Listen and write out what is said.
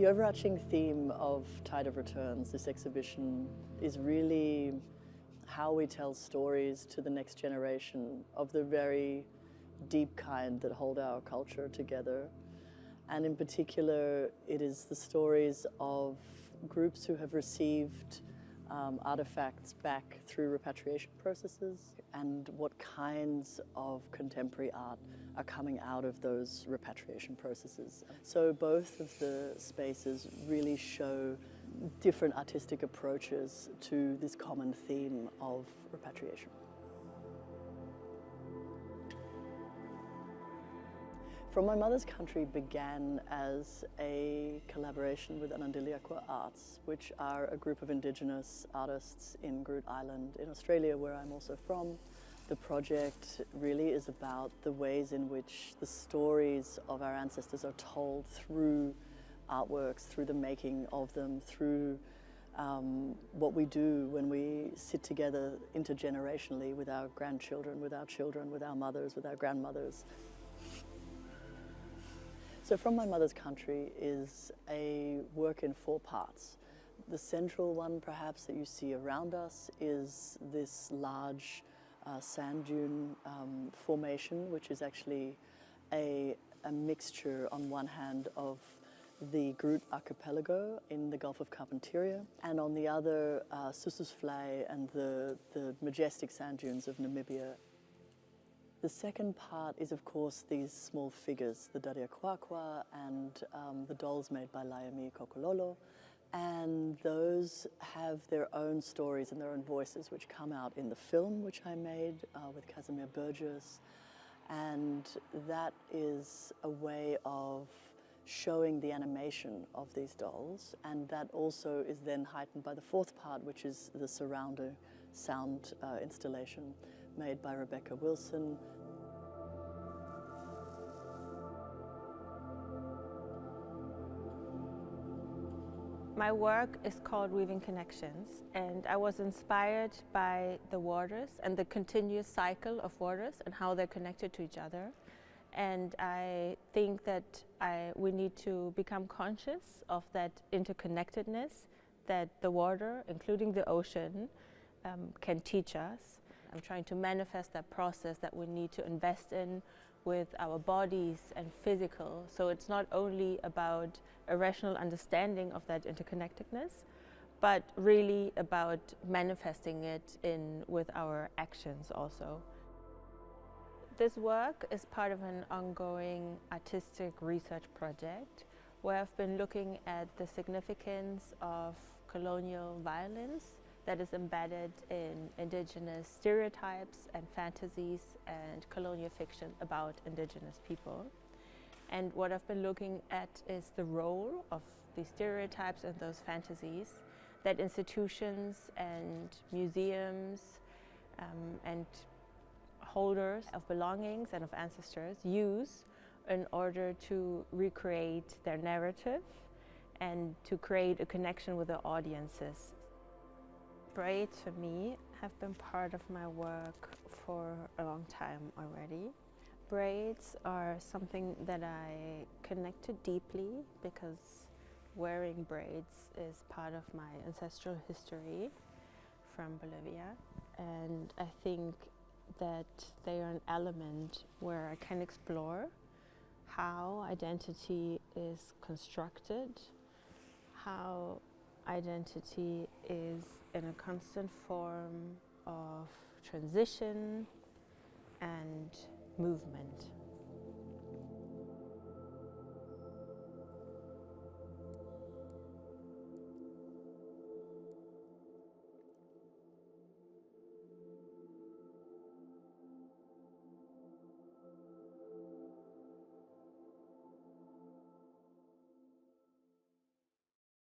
The overarching theme of Tide of Returns, this exhibition, is really how we tell stories to the next generation of the very deep kind that hold our culture together. And in particular, it is the stories of groups who have received artifacts back through repatriation processes and what kinds of contemporary art are coming out of those repatriation processes. So both of the spaces really show different artistic approaches to this common theme of repatriation. From My Mother's Country began as a collaboration with Anandiliakwa Arts, which are a group of Indigenous artists in Groote Eylandt in Australia, where I'm also from. The project really is about the ways in which the stories of our ancestors are told through artworks, through the making of them, through what we do when we sit together intergenerationally with our grandchildren, with our children, with our mothers, with our grandmothers. So From My Mother's Country is a work in 4 parts. The central one, perhaps, that you see around us is this large sand dune formation, which is actually a mixture, on one hand, of the Groote Archipelago in the Gulf of Carpentaria, and on the other, Sossusvlei and the majestic sand dunes of Namibia. The second part is, of course, these small figures, the Dadiakwakwa and the dolls made by Layami Kokololo. And those have their own stories and their own voices, which come out in the film, which I made with Casimir Burgess. And that is a way of showing the animation of these dolls. And that also is then heightened by the fourth part, which is the surrounding sound installation made by Rebecca Wilson. My work is called Weaving Connections, and I was inspired by the waters and the continuous cycle of waters and how they're connected to each other. And I think that we need to become conscious of that interconnectedness that the water, including the ocean, can teach us. I'm trying to manifest that process that we need to invest in with our bodies and physical. So it's not only about a rational understanding of that interconnectedness, but really about manifesting it with our actions also. This work is part of an ongoing artistic research project where I've been looking at the significance of colonial violence that is embedded in Indigenous stereotypes and fantasies and colonial fiction about Indigenous people. And what I've been looking at is the role of these stereotypes and those fantasies that institutions and museums and holders of belongings and of ancestors use in order to recreate their narrative and to create a connection with their audiences. Braids for me have been part of my work for a long time already. Braids are something that I connect to deeply because wearing braids is part of my ancestral history from Bolivia, and I think that they are an element where I can explore how identity is constructed, how identity is in a constant form of transition and movement.